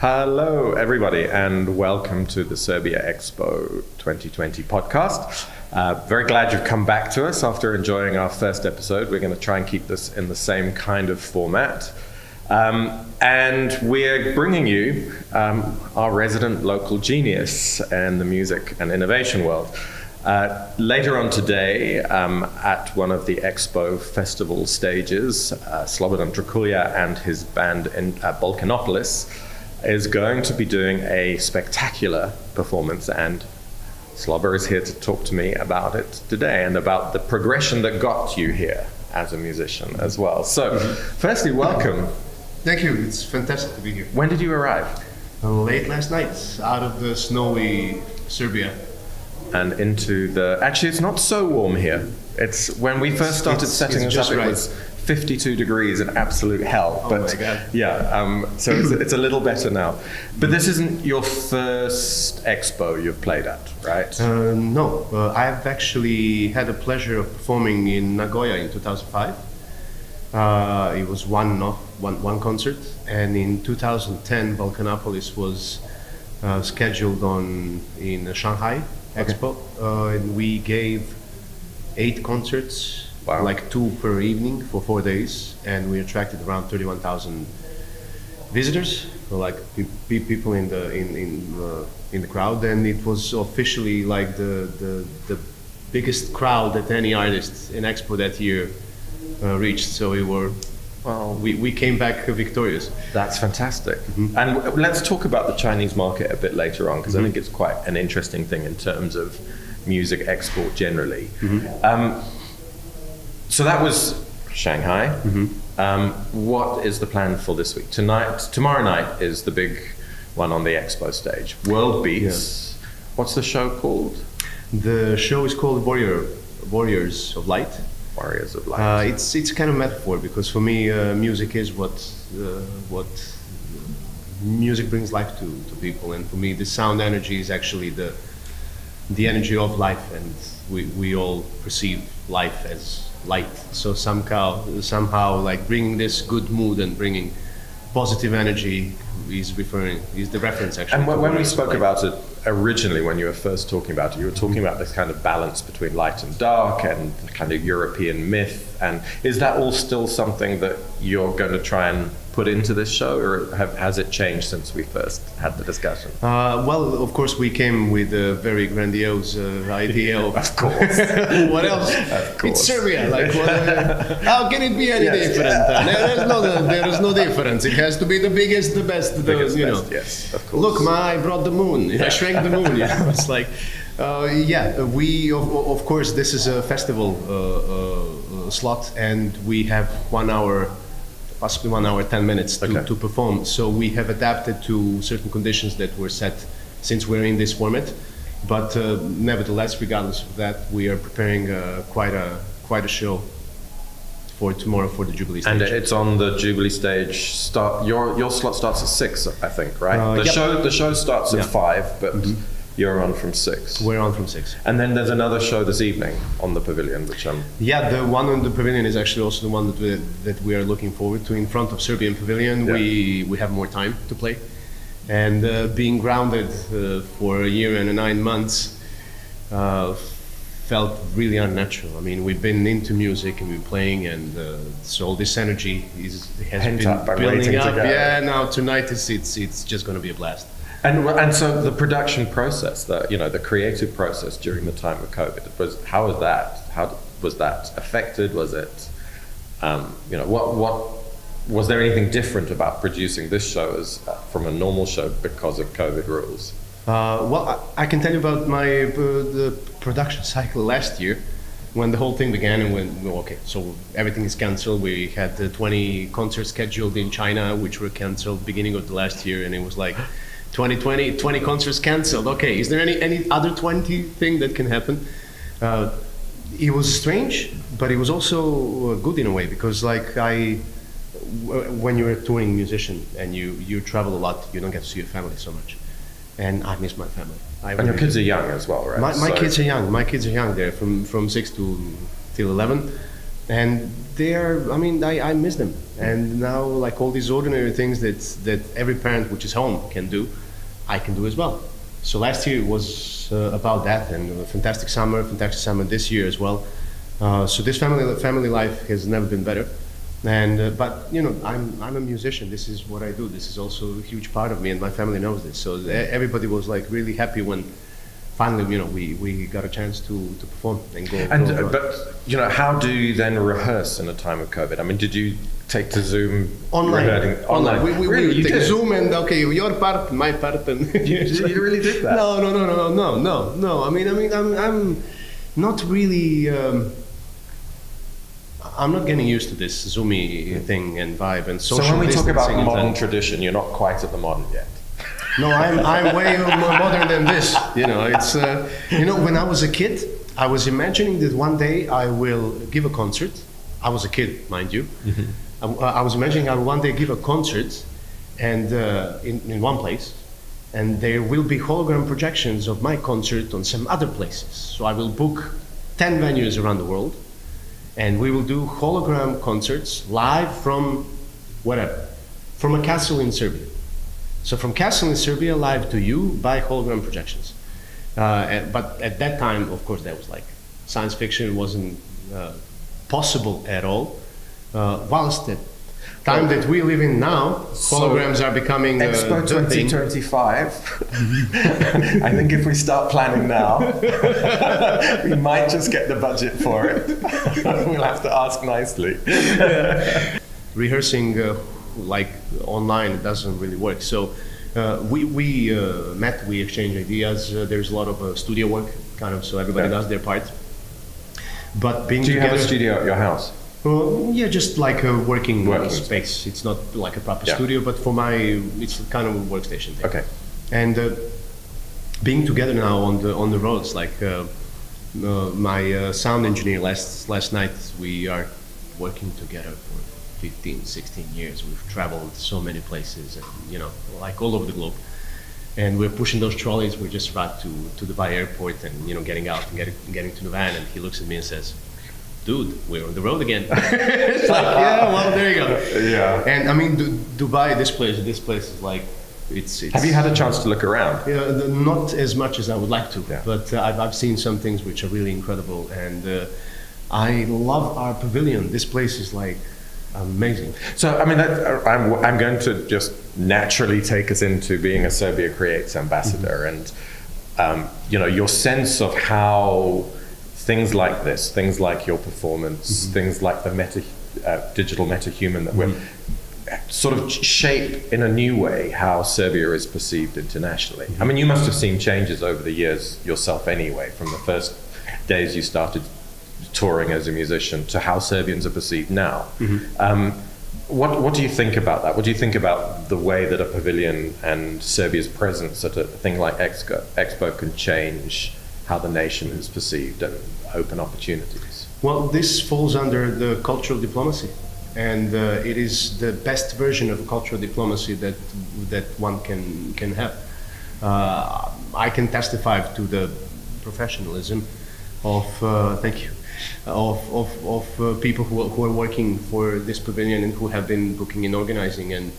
Hello, everybody, and welcome to the Serbia EXPO 2020 podcast. Very glad you've come back to us after enjoying our first episode. We're going to try and keep this in the same kind of format. And we're bringing you our resident local genius in the music and innovation world. Later on today, at one of the EXPO festival stages, Slobodan Trkulja and his band in Balkanopolis is going to be doing a spectacular performance, and Slobo is here to talk to me about it today and about the progression that got you here as a musician as well. So, firstly, welcome. Thank you. It's fantastic to be here. When did you arrive? Late last night, out of the snowy Serbia. And into the... Actually, it's not so warm here. It's when we first started setting this up, it was 52 degrees and absolute hell. But, my God. Yeah, so it's a little better now. But this isn't your first expo you've played at, right? No, I've actually had the pleasure of performing in Nagoya in 2005. It was one concert, and in 2010, Balkanopolis was scheduled in Shanghai Expo, and we gave 8 concerts. Wow. Like 2 per evening for 4 days, and we attracted around 31,000 visitors, so like people in the crowd, and it was officially like the biggest crowd that any artist in Expo that year reached. So we came back victorious. That's fantastic. And let's talk about the Chinese market a bit later on, because I think it's quite an interesting thing in terms of music export generally. So that was Shanghai. What is the plan for this week? Tomorrow night is the big one on the Expo stage. World Beats. Yeah. What's the show called? The show is called Warriors of Light. Warriors of Light. It's kind of metaphor, because for me, music is what music brings life to people, and for me, the sound energy is actually the energy of life, and we all perceive life as light. So somehow like bringing this good mood and bringing positive energy is the reference actually. And when we spoke about it originally, when you were first talking about it, you were talking about this kind of balance between light and dark and the kind of European myth. And is that all still something that you're going to try and put into this show, or has it changed since we first had the discussion? Well, of course, we came with a very grandiose idea of course. What else? Of course. It's Serbia. Like, how can it be any different? There is no difference. It has to be the biggest, the best. Yes, of course. Look, I brought the moon. I shrank the moon. It's like, we of course, this is a festival slot, and we have 1 hour. Possibly 1 hour, 10 minutes to perform. So we have adapted to certain conditions that were set since we're in this format. But nevertheless, regardless of that, we are preparing quite a show for tomorrow for the Jubilee stage. And it's on the Jubilee stage. Your slot starts at 6, I think, right? The show starts at 5, but you're on from 6. We're on from 6. And then there's another show this evening on the Pavilion, which I'm... Yeah, the one on the Pavilion is actually also the one that we are looking forward to. In front of Serbian Pavilion, we have more time to play. And being grounded for a year and 9 months felt really unnatural. I mean, we've been into music and we're playing, and so all this energy has been building up. Yeah, now tonight it's just going to be a blast. And so the production process, the creative process during the time of COVID, how was that affected? Was it, what was there anything different about producing this show from a normal show because of COVID rules? Well, I can tell you about the production cycle last year, when the whole thing began, and so everything is cancelled. We had 20 concerts scheduled in China, which were cancelled beginning of the last year, and it was like 2020, 20 concerts cancelled. Okay, is there any other 20 thing that can happen? It was strange, but it was also good in a way, because when you're a touring musician and you travel a lot, you don't get to see your family so much. And I miss my family. And your kids are young as well, right? My kids are young. My kids are young. They're from 6 till 11. And I mean, I miss them. And now, like all these ordinary things that every parent which is home can do, I can do as well. So last year was about that, and a fantastic summer this year as well. So this family life has never been better. And but you know, I'm a musician. This is what I do. This is also a huge part of me, and my family knows this. So everybody was like really happy when finally, you know, we got a chance to perform and go. And but you know, how do you then rehearse in a time of COVID? I mean, did you take to Zoom? Online. We Really, take Zoom and okay, your part, my part, and you really did that? No. I mean, I'm not really. I'm not getting used to this Zoomy thing and vibe and social. So when we talk about distancing modern tradition, you're not quite at the modern yet. No, I'm way more modern than this. You know, it's you know, when I was a kid, I was imagining that one day I will give a concert. I was a kid, mind you. I was imagining I will one day give a concert, and in one place, and there will be hologram projections of my concert on some other places. So I will book 10 venues around the world, and we will do hologram concerts live from whatever, from a castle in Serbia. So from castle in Serbia live to you by hologram projections. But at that time, of course, that was like science fiction. It wasn't possible at all. Whilst the time that we live in now, holograms are becoming EXPO the thing. 2025. I think if we start planning now, we might just get the budget for it. We'll have to ask nicely. Rehearsing like online, it doesn't really work. So we met, we exchange ideas. There's a lot of studio work, kind of, so everybody does their part. But being Do you together, have a studio at your house? Yeah, just like a working space. space. It's not like a proper studio, but for it's kind of a workstation thing. Okay. And being together now on the roads, like my sound engineer last night, we are working together for 15, 16 years. We've traveled so many places, and, you know, like all over the globe. And we're pushing those trolleys. We just arrived to Dubai airport, and, you know, getting out and getting to the van, and he looks at me and says, "Dude, we're on the road again." It's like, yeah, well, there you go. Yeah. And I mean, Dubai, this place is like, it's. Have you had a chance to look around? Yeah, not as much as I would like to, Yeah. but I've seen some things which are really incredible, and I love our pavilion. This place is like amazing. So, I mean, I'm going to just naturally take us into being a Serbia Creates ambassador, and you know, your sense of how things like this, things like your performance, things like the digital meta-human that we're sort of shape in a new way how Serbia is perceived internationally. I mean, you must have seen changes over the years yourself anyway, from the first days you started touring as a musician to how Serbians are perceived now. What do you think about that? What do you think about the way that a pavilion and Serbia's presence at a thing like EXPO can change how the nation is perceived and open opportunities? Well, this falls under the cultural diplomacy, and it is the best version of cultural diplomacy that one can have. I can testify to the professionalism of thank you of people who are working for this pavilion and who have been booking and organizing, and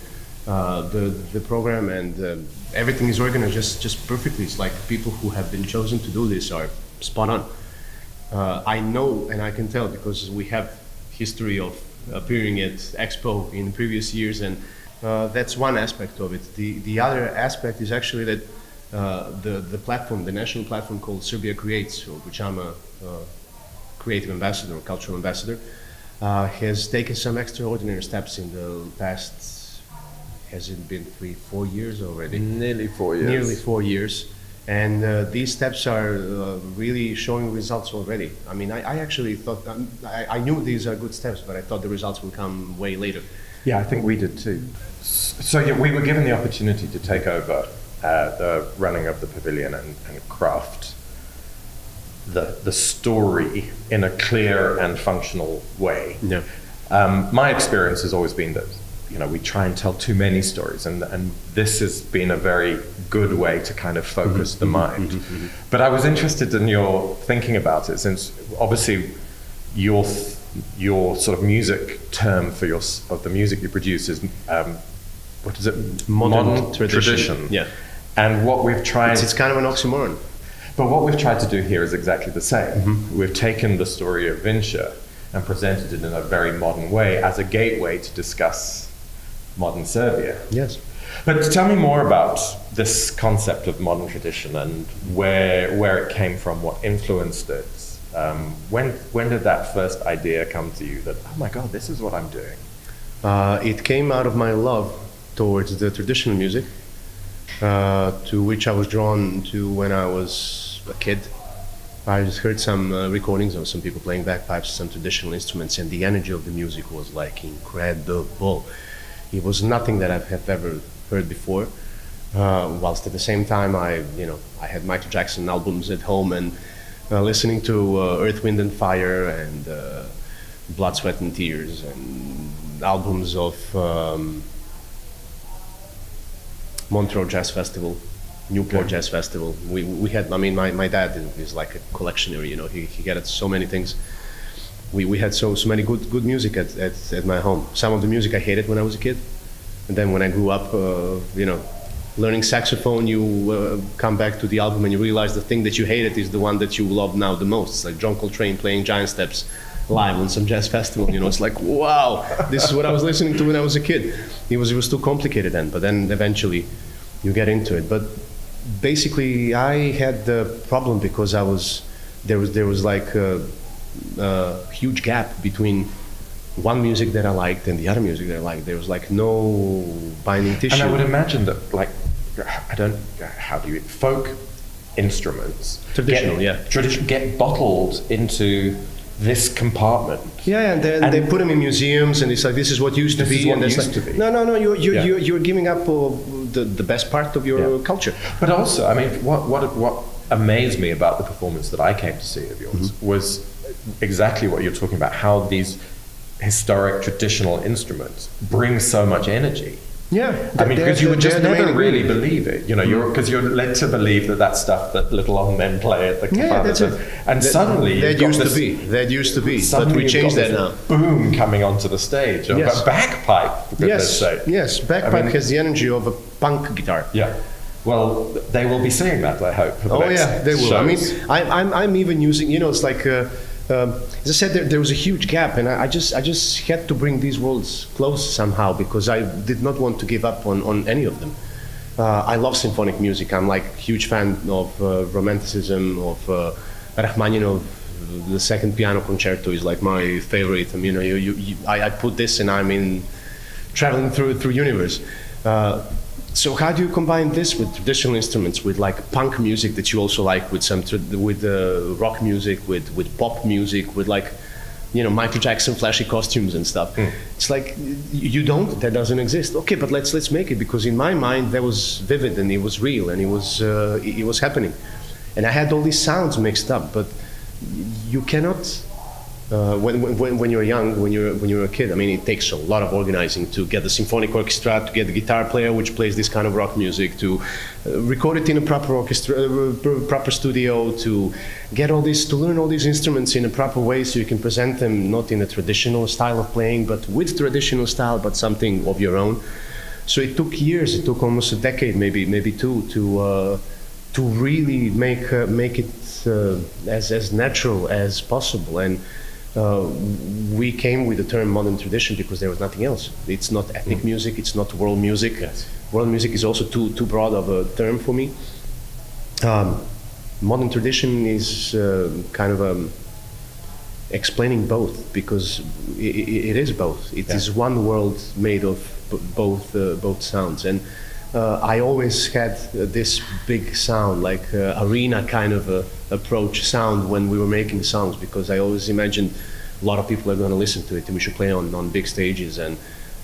the program, and everything is organized just perfectly. It's like people who have been chosen to do this are spot on. I know, and I can tell, because we have history of appearing at EXPO in previous years, and that's one aspect of it. The other aspect is actually that the platform, the national platform called Serbia Creates, of which I'm a creative ambassador or cultural ambassador, has taken some extraordinary steps in the past. Has it been 3-4 years already? Nearly 4 years. Nearly 4 years. And these steps are really showing results already. I mean, I actually thought, I knew these are good steps, but I thought the results would come way later. Yeah, I think we did too. So yeah, we were given the opportunity to take over the running of the pavilion and craft the story in a clear and functional way. Yeah. My experience has always been that, you know, we try and tell too many stories, and this has been a very good way to kind of focus the mind. But I was interested in your thinking about it, since obviously your your sort of music term for of the music you produce is what is it? Modern tradition. Yeah. And what we've tried... It's kind of an oxymoron. But what we've tried to do here is exactly the same. Mm-hmm. We've taken the story of Vinča and presented it in a very modern way as a gateway to discuss modern Serbia. Yes. But tell me more about this concept of modern tradition and where it came from, what influenced it. When did that first idea come to you that, oh my God, this is what I'm doing? It came out of my love towards the traditional music, to which I was drawn to when I was a kid. I just heard some recordings of some people playing bagpipes, some traditional instruments, and the energy of the music was like incredible. It was nothing that I have ever heard before. Whilst at the same time, I had Michael Jackson albums at home and listening to Earth, Wind and Fire and Blood, Sweat and Tears and albums of Montreux Jazz Festival, Newport Jazz Festival. We had, I mean, my dad is like a collectioner, he got so many things. We had so many good music at my home. Some of the music I hated when I was a kid. And then when I grew up, learning saxophone, you come back to the album and you realize the thing that you hated is the one that you love now the most. It's like John Coltrane playing Giant Steps live on some jazz festival. It's like, wow, this is what I was listening to when I was a kid. It was too complicated then, but then eventually you get into it. But basically, I had the problem because there was like a huge gap between one music that I liked and the other music that I liked. There was like no binding tissue. And I would imagine that, how do you, folk instruments, traditional get bottled into this compartment. Yeah, and then they put them in museums, and it's like, this is what used to be. And used to be. No, you're giving up the best part of your culture. But also, I mean, what amazed me about the performance that I came to see of yours was exactly what you're talking about, how these historic traditional instruments bring so much energy. Yeah, I mean, because you would just never really believe it, because you're led to believe that stuff that little old men play at the campus, and suddenly that used to be, but we changed that now. Boom coming onto the stage, a bagpipe, for goodness sake. Yes, bagpipe has the energy of a punk guitar. Yeah. Well, they will be seeing that, I hope. They will. Shows. I mean, I'm even using, it's like. As I said, there was a huge gap, and I just had to bring these worlds close somehow because I did not want to give up on any of them. I love symphonic music. I'm like a huge fan of Romanticism, of Rachmaninoff. The second piano concerto is like my favorite. I mean, I put this, and I'm traveling through universe. So how do you combine this with traditional instruments, with like punk music that you also like, with rock music, with pop music, with like, Michael Jackson flashy costumes and stuff? It's like that doesn't exist. Okay, but let's make it, because in my mind that was vivid and it was real and it was happening, and I had all these sounds mixed up. But you cannot. When you're young, when you're a kid, I mean, it takes a lot of organizing to get the symphonic orchestra, to get the guitar player which plays this kind of rock music, to record it in a proper orchestra, proper studio, to get all this, to learn all these instruments in a proper way so you can present them not in a traditional style of playing, but with traditional style, but something of your own. So it took years. It took almost a decade, maybe two, to really make it as natural as possible. And we came with the term modern tradition because there was nothing else. It's not ethnic music, it's not world music. Yes. World music is also too broad of a term for me. Modern tradition is kind of explaining both, because it is both. It is one world made of both sounds. And I always had this big sound, like arena kind of approach sound when we were making songs, because I always imagined a lot of people are going to listen to it and we should play on big stages, and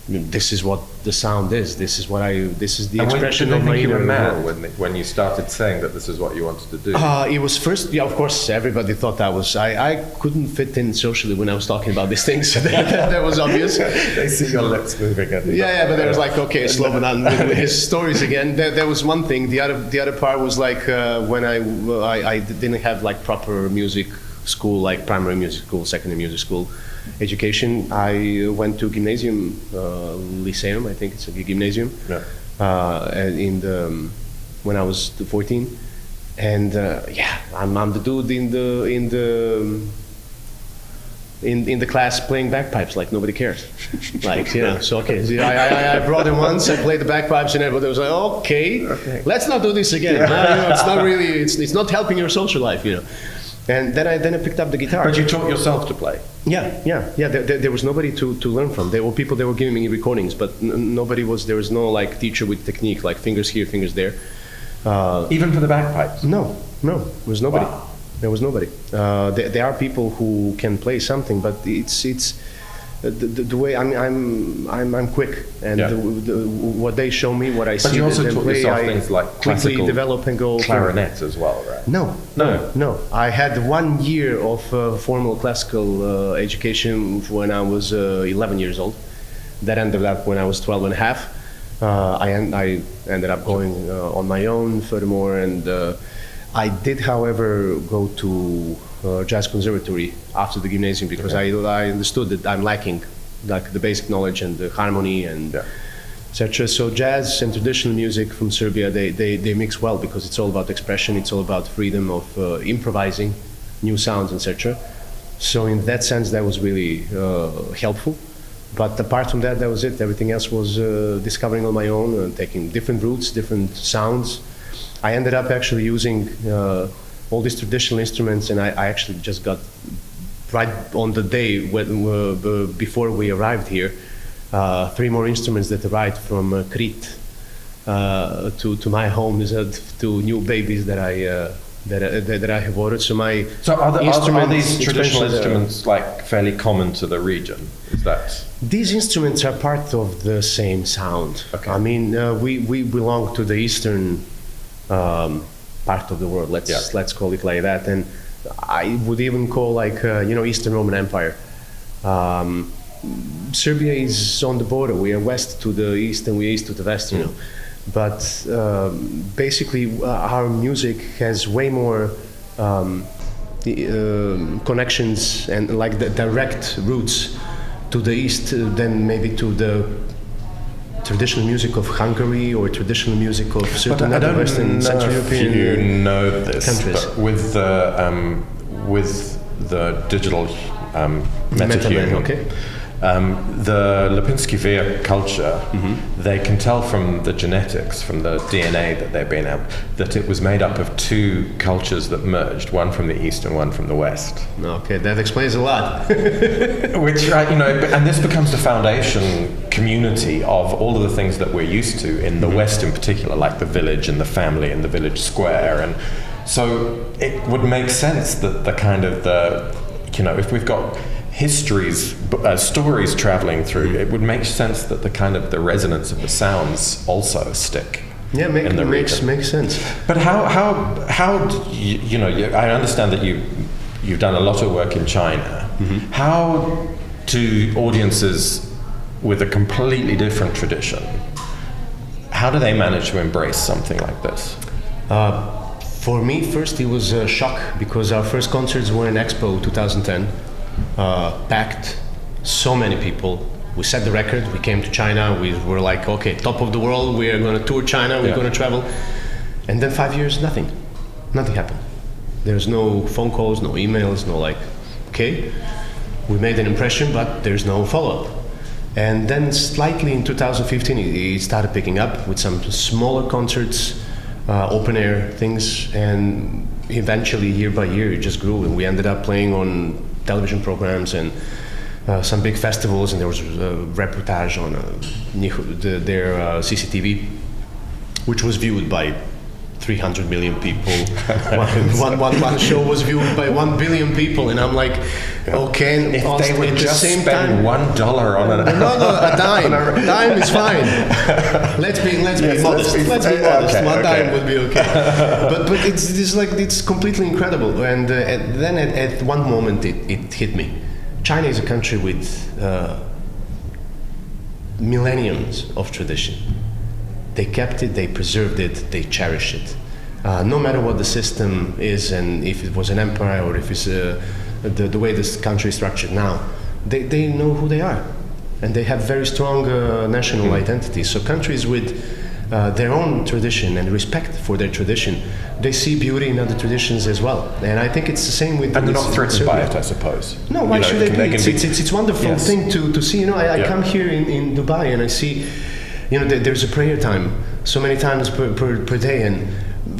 this is what the sound is. This is the expression of my inner world. When you started saying that this is what you wanted to do? It was first, of course, everybody thought I couldn't fit in socially when I was talking about these things. that was obvious. They see your lips moving. But there was like, okay, Slobodan with his stories again. There was one thing. The other part was like when I didn't have like proper music school, like primary music school, secondary music school. education. I went to gymnasium, lyceum, I think it's a gymnasium, when I was 14, and I'm the dude in the class playing bagpipes like nobody cares. Like, so okay, I brought him once, I played the bagpipes and everybody was like, okay, let's not do this again. It's not really, it's not helping your social life, And then I picked up the guitar. But you taught yourself to play? Yeah. There was nobody to learn from. There were people that were giving me recordings, but there was no like teacher with technique, like fingers here, fingers there. Even for the bagpipes? No, there was nobody. Wow. There was nobody. There are people who can play something, but it's the way I'm quick, and what they show me, what I see. But you also them taught play, yourself I things like quickly classical develop and go. clarinet as well, right? No. I had 1 year of formal classical education when I was 11 years old. That ended up when I was 12 and a half. I ended up going on my own furthermore, and I did, however, go to jazz conservatory after the gymnasium because I understood that I'm lacking like the basic knowledge and the harmony and etc. So jazz and traditional music from Serbia, they mix well because it's all about expression, it's all about freedom of improvising new sounds, etc. So in that sense, that was really helpful. But apart from that, that was it. Everything else was discovering on my own, taking different routes, different sounds. I ended up actually using all these traditional instruments, and I actually just got, right on the day before we arrived here, 3 more instruments that arrived from Crete to my home, to new babies that I have ordered. So are these traditional instruments like fairly common to the region? Is that? These instruments are part of the same sound. Okay. I mean, we belong to the eastern part of the world. Let's call it like that. And I would even call Eastern Roman Empire. Serbia is on the border. We are west to the east and we are east to the west. But basically, our music has way more connections and like the direct roots to the east than maybe to the traditional music of Hungary or traditional music of certain other Western Central European you know this, countries. But with the digital metahuman, the Lipinski Vir culture, they can tell from the genetics, from the DNA that they've been able, that it was made up of 2 cultures that merged, one from the east and one from the west. Okay, that explains a lot. Which, and this becomes the foundation community of all of the things that we're used to in the West in particular, like the village and the family and the village square. And so it would make sense that if we've got histories, stories traveling through, it would make sense that the resonance of the sounds also stick. Yeah, makes sense. But how I understand that you've done a lot of work in China. How do audiences with a completely different tradition, how do they manage to embrace something like this? For me, first it was a shock because our first concerts were in EXPO 2010. Packed, so many people. We set the record, we came to China, we were like, okay, top of the world, we are going to tour China, we're going to travel. And then 5 years, nothing happened. There's no phone calls, no emails, no okay, we made an impression, but there's no follow-up. And then slightly in 2015, it started picking up with some smaller concerts, open air things, and eventually year by year it just grew, and we ended up playing on television programs and some big festivals, and there was a reportage on their CCTV, which was viewed by 300 million people. one show was viewed by 1 billion people, and I'm like, okay. If they would just spend $1 on an a dime. A dime is fine. Let's be modest. One dime would be okay. But it's completely incredible. And then at one moment it hit me. China is a country with millenniums of tradition. They kept it, they preserved it, they cherish it. No matter what the system is, and if it was an empire or if it's the way this country is structured now, they know who they are, and they have very strong national identity. So countries with their own tradition and respect for their tradition, they see beauty in other traditions as well. And I think it's the same with... And they're not threatened by it, I suppose. No, why should they be? It's wonderful thing to see. I come here in Dubai and I see, there's a prayer time so many times per day, and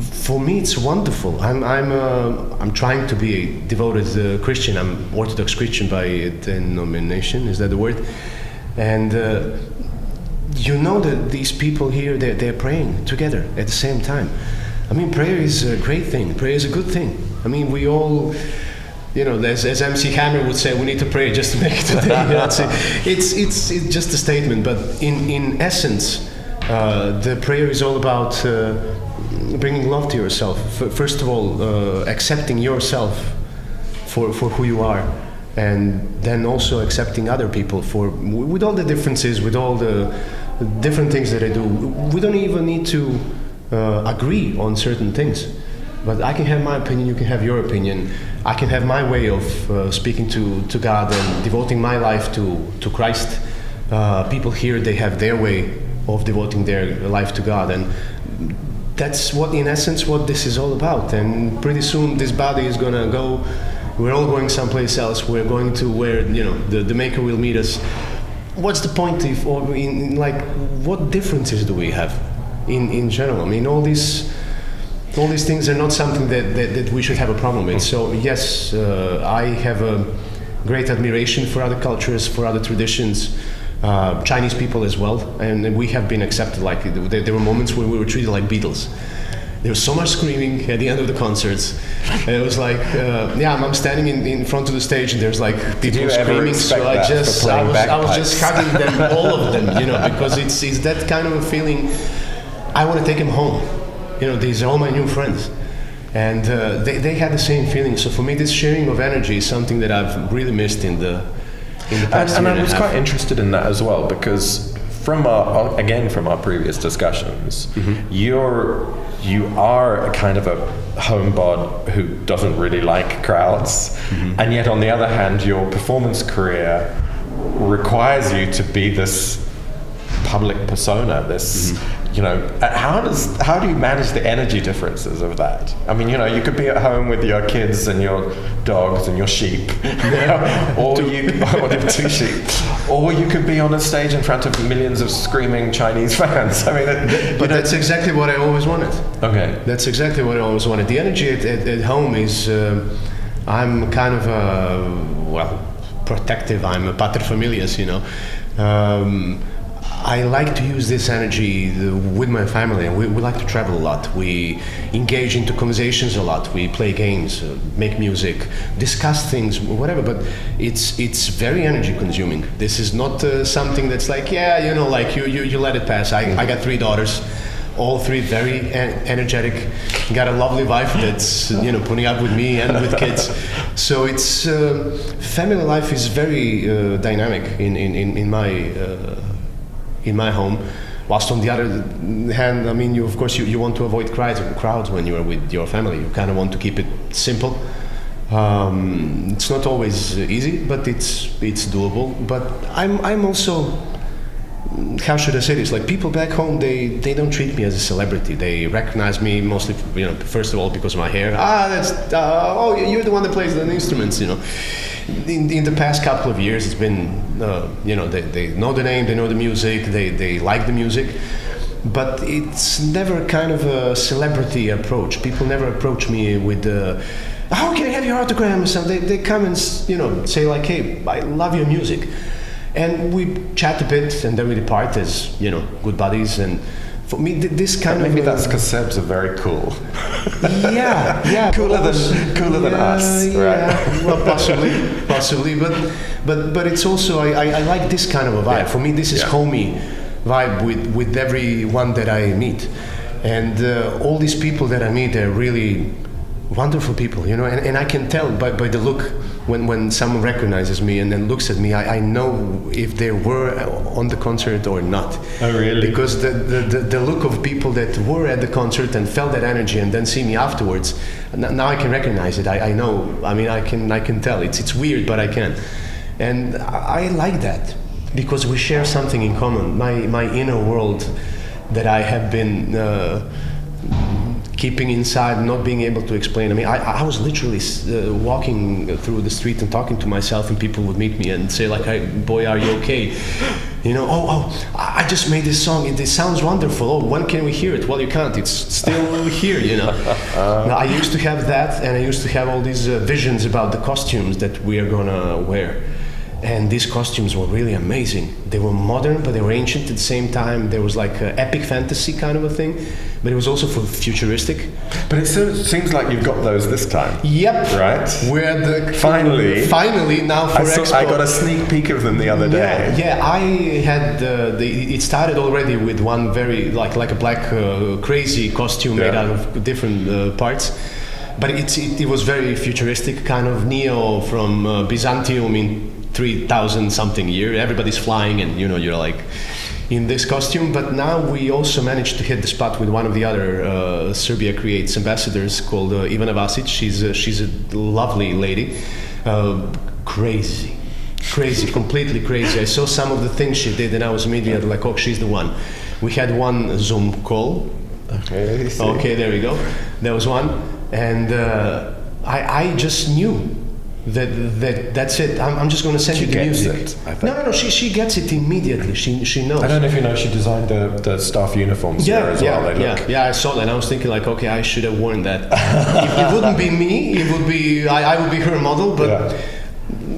for me it's wonderful. I'm trying to be a devoted Christian. I'm Orthodox Christian by denomination. Is that the word? And that these people here, they're praying together at the same time. I mean, prayer is a great thing. Prayer is a good thing. I mean, we all, as MC Hammer would say, we need to pray just to make it today. It's just a statement, but in essence, the prayer is all about bringing love to yourself. First of all, accepting yourself for who you are, and then also accepting other people with all the differences, with all the different things that I do. We don't even need to agree on certain things, but I can have my opinion, you can have your opinion. I can have my way of speaking to God and devoting my life to Christ. People here, they have their way of devoting their life to God, and that's in essence what this is all about. And pretty soon this body is gonna go, we're all going someplace else. We're going to where the Maker will meet us. What's the point what differences do we have in general? I mean, all these things are not something that we should have a problem with. So yes, I have a great admiration for other cultures, for other traditions, Chinese people as well, and we have been accepted. Like there were moments where we were treated like Beatles. There was so much screaming at the end of the concerts. And it was like, I'm standing in front of the stage, and there's like people screaming. So I was just hugging them, all of them, because it's that kind of a feeling. I want to take them home. These are all my new friends, and they had the same feeling. So for me, this sharing of energy is something that I've really missed in the past year. And I was quite interested in that as well, because from our previous discussions, you are a kind of a homebod who doesn't really like crowds, and yet on the other hand, your performance career requires you to be this public persona, how do you manage the energy differences of that? I mean, you could be at home with your kids and your dogs and your sheep, or two sheep, or you could be on a stage in front of millions of screaming Chinese fans. I mean, but that's exactly what I always wanted. Okay. That's exactly what I always wanted. The energy at home is, I'm kind of protective. I'm a paterfamilias, I like to use this energy with my family, and we like to travel a lot. We engage into conversations a lot. We play games, make music, discuss things, whatever. But it's very energy consuming. This is not something that's like, you let it pass. I got 3 daughters, all 3 very energetic. Got a lovely wife that's putting up with me and with kids. So it's family life is very dynamic in my home. Whilst on the other hand, I mean, you want to avoid crowds when you are with your family. You kind of want to keep it simple. It's not always easy, but it's doable. But I'm also, how should I say this? Like, people back home, they don't treat me as a celebrity. They recognize me mostly, first of all because of my hair. You're the one that plays the instruments, In the past couple of years, it's been, they know the name, they know the music, they like the music, but it's never kind of a celebrity approach. People never approach me with, how can I have your autograph or something? They come and, say like, hey, I love your music. And we chat a bit, and then we depart as, good buddies. And for me, this kind of... Maybe that's because Serbs are very cool. Yeah. cooler than us, right? Yeah, well, possibly. But it's also, I like this kind of a vibe. For me, this is homey vibe with everyone that I meet. And all these people that I meet, they're really wonderful people, and I can tell by the look when someone recognizes me and then looks at me, I know if they were on the concert or not. Oh, really? Because the look of people that were at the concert and felt that energy and then see me afterwards, now I can recognize it. I know. I mean, I can tell. It's weird, but I can. And I like that because we share something in common. My inner world that I have been keeping inside, not being able to explain. I mean, I was literally walking through the street and talking to myself, and people would meet me and say like, hey, boy, are you okay? You know, I just made this song. It sounds wonderful. Oh, when can we hear it? Well, you can't. It's still here, you know. Now, I used to have that, and I used to have all these visions about the costumes that we are gonna wear. And these costumes were really amazing. They were modern, but they were ancient at the same time. There was like an epic fantasy kind of a thing, but it was also for futuristic. But it seems like you've got those this time. Yep. Right? We're the Finally now for EXPO. I got a sneak peek of them the other day. Yeah. I had it started already with one very like a black crazy costume made out of different parts. But it was very futuristic, kind of neo from Byzantium in 3,000 something year. Everybody's flying, and you know you're like in this costume. But now we also managed to hit the spot with one of the other Serbia Creates ambassadors called Ivana Vasic. She's a lovely lady, crazy, completely crazy. I saw some of the things she did, and I was immediately like, oh, she's the one. We had one Zoom call. Okay, there we go. There was one, and I just knew. That's it. I'm just going to send you the music. No. She gets it immediately. She knows. I don't know if you know, she designed the staff uniforms there as well. Yeah. I saw that. And I was thinking like, okay, I should have worn that. It wouldn't be me. It would be I would be her model. But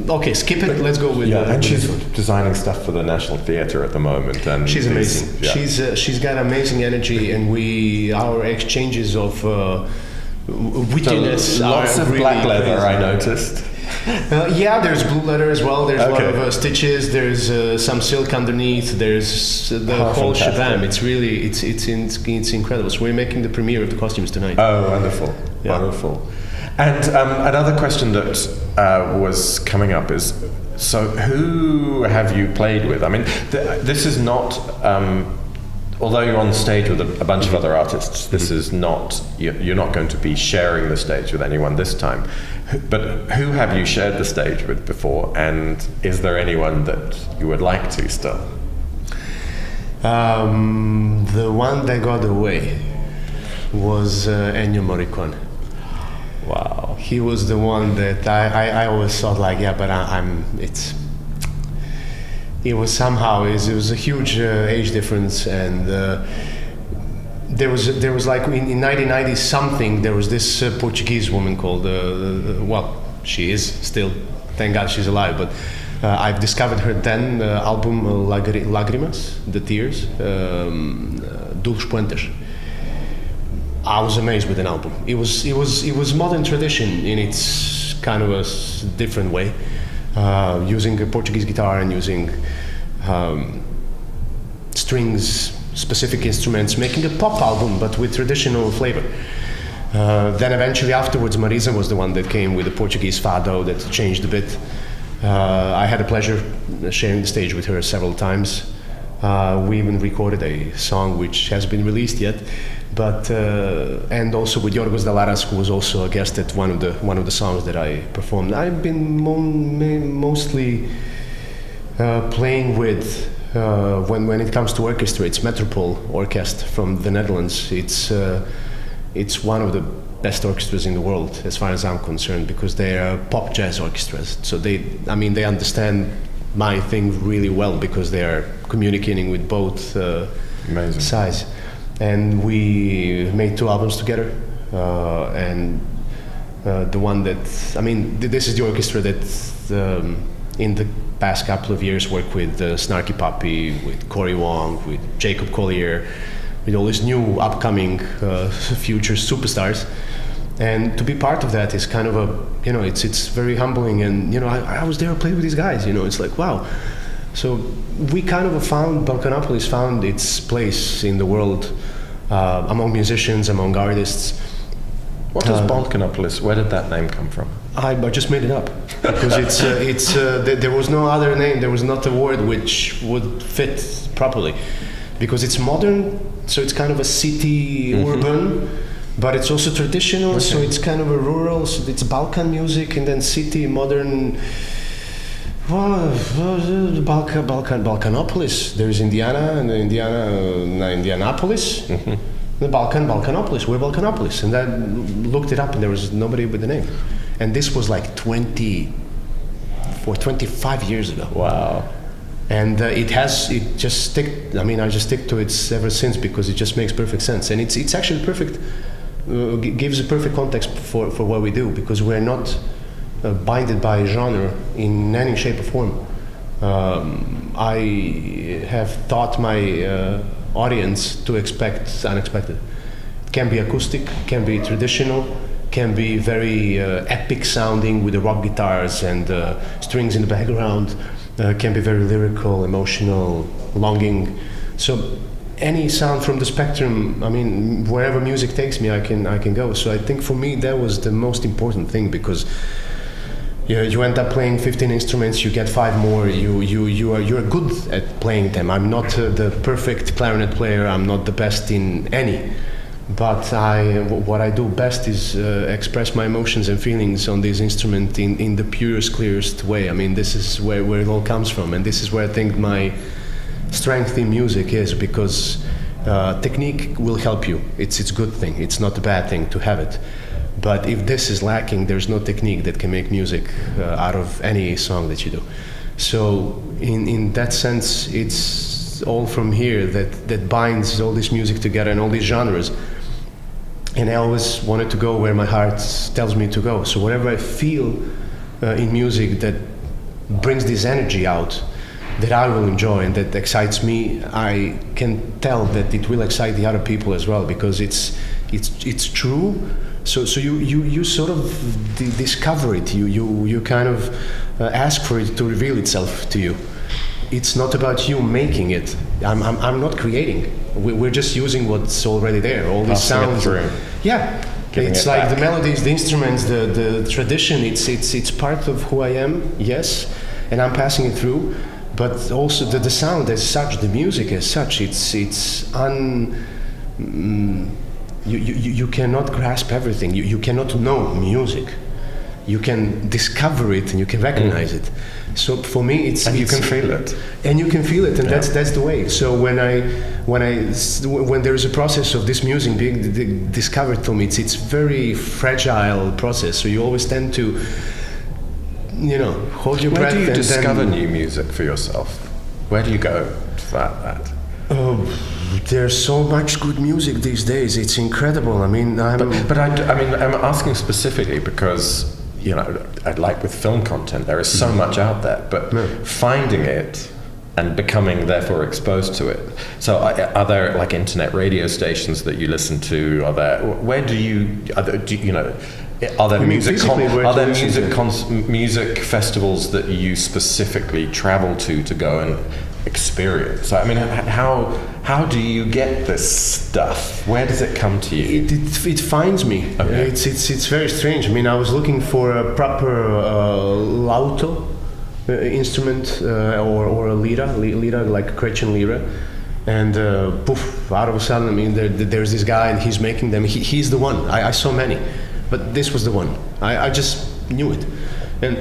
okay, skip it. Let's go with. And she's designing stuff for the National Theatre at the moment. And she's amazing. Yeah. She's got amazing energy, and our exchanges of wittiness. So lots of really black leather, crazy. I noticed. There's blue leather as well. There's a lot of stitches. There's some silk underneath. There's the whole shabam. It's really it's incredible. So we're making the premiere of the costumes tonight. Oh, wonderful, wonderful. And another question that was coming up is, so who have you played with? I mean, this is not. Although you're on stage with a bunch of other artists, this is not, you're not going to be sharing the stage with anyone this time. But who have you shared the stage with before, and is there anyone that you would like to still? The one that got away was Ennio Morricone. Wow. He was the one that I always thought like, but it was somehow it was a huge age difference, and there was like in 1990 something there was this Portuguese woman called she is still, thank God she's alive, but I've discovered her then album Lágrimas, the Tears, Dos Puentes. I was amazed with an album. It was modern tradition in its kind of a different way. Using a Portuguese guitar and using strings, specific instruments, making a pop album but with traditional flavor. Then eventually afterwards Marisa was the one that came with a Portuguese fado that changed a bit. I had the pleasure sharing the stage with her several times. We even recorded a song which has been released yet, but and also with Yorgos Dalaras, who was also a guest at one of the songs that I performed. I've been mostly playing with when it comes to orchestra. It's Metropole Orkest from the Netherlands. It's one of the best orchestras in the world, as far as I'm concerned, because they are pop jazz orchestras. So they understand my thing really well because they are communicating with both sides. And we made 2 albums together, and the one that this is the orchestra that in the past couple of years worked with Snarky Puppy, with Cory Wong, with Jacob Collier, with all these new upcoming future superstars. And to be part of that is kind of it's very humbling. And I was there, I played with these guys. It's like, wow. So we kind of Balkanopolis found its place in the world among musicians, among artists. What is Balkanopolis? Where did that name come from? I just made it up because there was no other name. There was not a word which would fit properly, because it's modern, so it's kind of a city urban, but it's also traditional. Okay. So it's kind of a rural. So it's Balkan music, and then city modern. Well, Balkanopolis. There's Indiana and Indianapolis. The Balkanopolis. We're Balkanopolis. And I looked it up and there was nobody with the name. And this was like 25 years ago. Wow. And I just stick to it ever since because it just makes perfect sense. And it's actually perfect, gives a perfect context for what we do because we're not binded by genre in any shape or form. I have taught my audience to expect unexpected. It can be acoustic, can be traditional, can be very epic sounding with the rock guitars and strings in the background, can be very lyrical, emotional, longing. So any sound from the spectrum, wherever music takes me, I can go. So I think for me that was the most important thing because you end up playing 15 instruments, you get 5 more, you're good at playing them. I'm not the perfect clarinet player, I'm not the best in any, but what I do best is express my emotions and feelings on this instrument in the purest, clearest way. This is where it all comes from, and this is where I think my strength in music is, because technique will help you. It's a good thing, it's not a bad thing to have it. But if this is lacking, there's no technique that can make music out of any song that you do. So in that sense, it's all from here that binds all this music together and all these genres. And I always wanted to go where my heart tells me to go. So whatever I feel in music that brings this energy out, that I will enjoy and that excites me, I can tell that it will excite the other people as well, because it's true. So you sort of discover it. You kind of ask for it to reveal itself to you. It's not about you making it. I'm not creating. We're just using what's already there. All these sounds. Yeah. It's like the melodies, the instruments, the tradition. It's part of who I am. Yes, and I'm passing it through. But also the sound as such, the music as such. You cannot grasp everything. You cannot know music. You can discover it and you can recognize it. So for me, you can feel it. And you can feel it, and that's the way. So when there is a process of this music being discovered to me, it's very fragile process. So you always tend to, hold your breath. Where do you discover new music for yourself? Where do you go for that? There's so much good music these days. It's incredible. I'm asking specifically because like with film content, there is so much out there, but finding it and becoming therefore exposed to it. So are there like internet radio stations that you listen to? Are there music festivals that you specifically travel to go and experience? How do you get this stuff? Where does it come to you? It finds me. Okay. It's very strange. I was looking for a proper lauto instrument or a lira like a Croatian lira, and out of a sudden, there's this guy and he's making them. He's the one. I saw many, but this was the one. I just knew it, and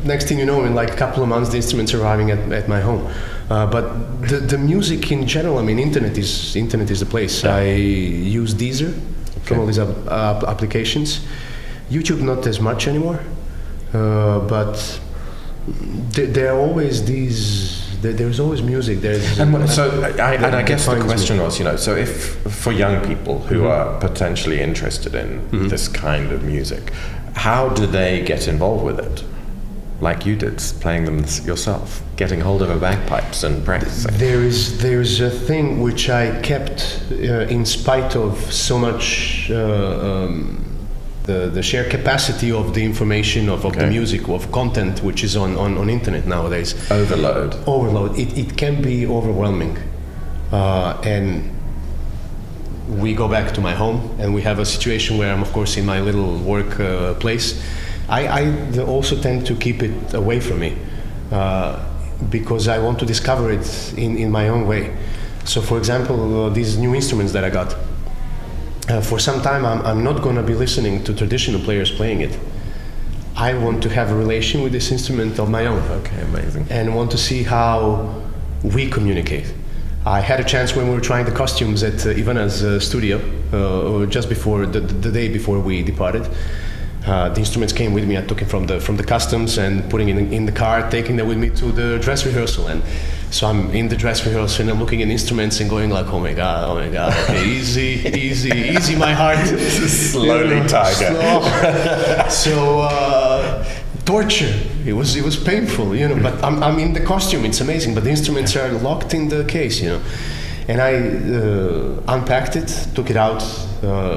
next thing you know, in like a couple of months, the instrument's arriving at my home. But the music in general, internet is the place. I use Deezer from all these applications. YouTube not as much anymore, but there are always these. There's always music. I guess the question was, so if for young people who are potentially interested in this kind of music, how do they get involved with it? Like you did, playing them yourself, getting hold of a bagpipes and practicing. There's a thing which I kept in spite of so much the sheer capacity of the information of the music, of content which is on internet nowadays. Overload. It can be overwhelming, and we go back to my home and we have a situation where I'm of course in my little work place. I also tend to keep it away from me because I want to discover it in my own way. So for example, these new instruments that I got, for some time I'm not going to be listening to traditional players playing it. I want to have a relation with this instrument of my own. Okay, amazing. And want to see how we communicate. I had a chance when we were trying the costumes at Ivana's studio, just before the day before we departed. The instruments came with me. I took it from the customs and putting it in the car, taking them with me to the dress rehearsal. And so I'm in the dress rehearsal and I'm looking at instruments and going like, oh my god, okay, easy, my heart. Slowly, tiger. So torture. It was painful, But I'm in the costume. It's amazing, but the instruments are locked in the case, And I unpacked it, took it out,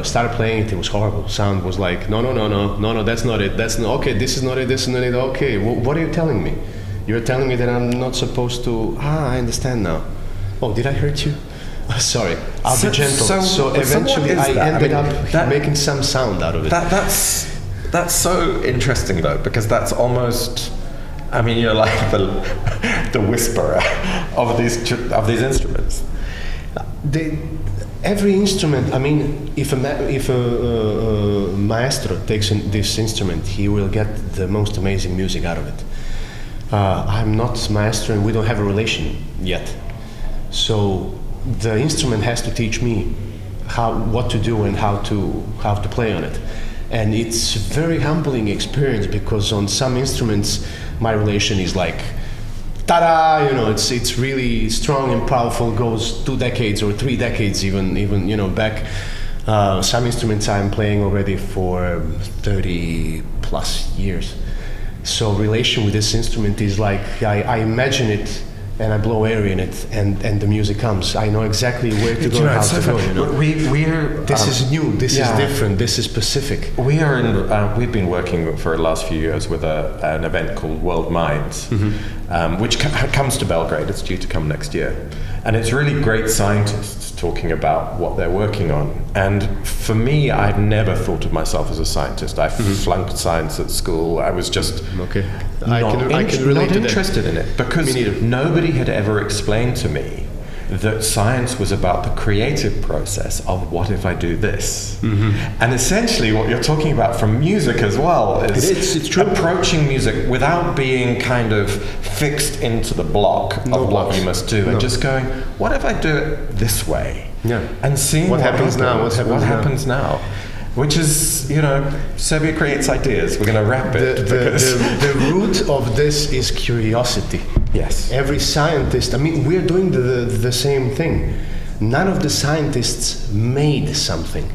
started playing it. It was horrible. Sound was like, no, that's not it. Okay, this is not it. Okay, what are you telling me? You're telling me that I'm not supposed to. I understand now. Oh, did I hurt you? Sorry, I'll be gentle. So eventually, I ended up making some sound out of it. That's so interesting though, because that's almost. I mean, you're like the whisperer of these instruments. Every instrument. I mean, if a maestro takes this instrument, he will get the most amazing music out of it. I'm not maestro, and we don't have a relation yet. So the instrument has to teach me what to do and how to play on it. And it's a very humbling experience, because on some instruments my relation is like, ta-da! It's really strong and powerful. Goes 2 decades or 3 decades even back. Some instruments I'm playing already for 30 plus years. So relation with this instrument is like I imagine it and I blow air in it and the music comes. I know exactly where to go and how to go. This is new. This is different. This is specific. We've been working for the last few years with an event called World Minds, which comes to Belgrade. It's due to come next year, and it's really great scientists talking about what they're working on. And for me, I'd never thought of myself as a scientist. I flunked science at school. I was just not interested in it, because nobody had ever explained to me that science was about the creative process of what if I do this. And essentially what you're talking about from music as well is it's true. Approaching music without being kind of fixed into the block of what you must do, and just going, what if I do it this way? And seeing what happens now. What happens now? Which is, Serbia creates ideas. We're going to wrap it. The root of this is curiosity. Yes. Every scientist, we're doing the same thing. None of the scientists made something.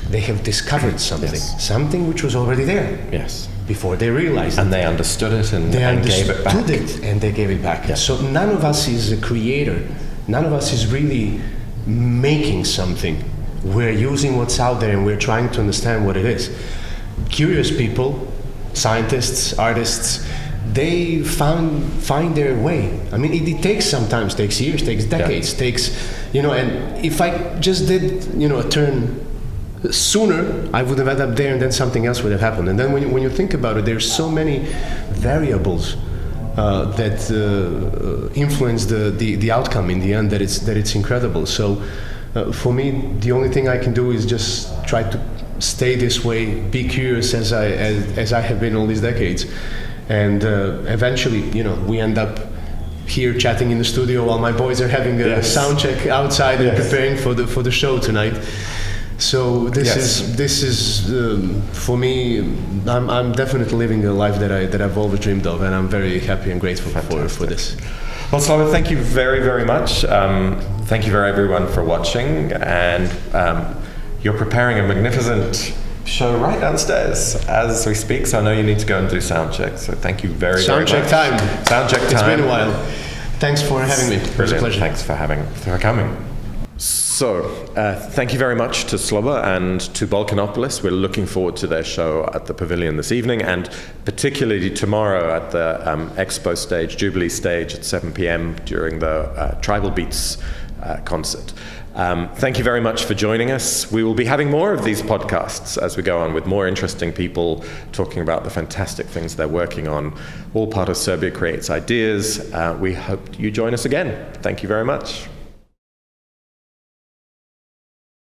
They have discovered something. Something which was already there. Yes. Before they realized it. And they understood it and gave it back. And they gave it back. Yes. So none of us is a creator. None of us is really making something. We're using what's out there and we're trying to understand what it is. Curious people, scientists, artists, they find their way. It takes years, takes decades, and if I just did, a turn sooner, I would have ended up there and then something else would have happened. And then when you think about it, there's so many variables that influence the outcome in the end that it's incredible. So for me, the only thing I can do is just try to stay this way, be curious as I have been all these decades, and eventually, we end up here chatting in the studio while my boys are having a sound check outside and preparing for the show tonight. So this is for me. I'm definitely living the life that I've always dreamed of, and I'm very happy and grateful for this. Well, Slobodan, thank you very, very much. Thank you for everyone for watching, and you're preparing a magnificent show right downstairs as we speak. So I know you need to go and do sound check. So thank you very, very much. Sound check time. Sound check time. It's been a while. Thanks for having me. It was a pleasure. Thanks for coming. So, thank you very much to Sloba and to Balkanopolis. We're looking forward to their show at the Pavilion this evening, and particularly tomorrow at the EXPO stage, Jubilee stage at 7 p.m. during the Tribal Beats concert. Thank you very much for joining us. We will be having more of these podcasts as we go on, with more interesting people talking about the fantastic things they're working on. All part of Serbia Creates Ideas. We hope you join us again. Thank you very much.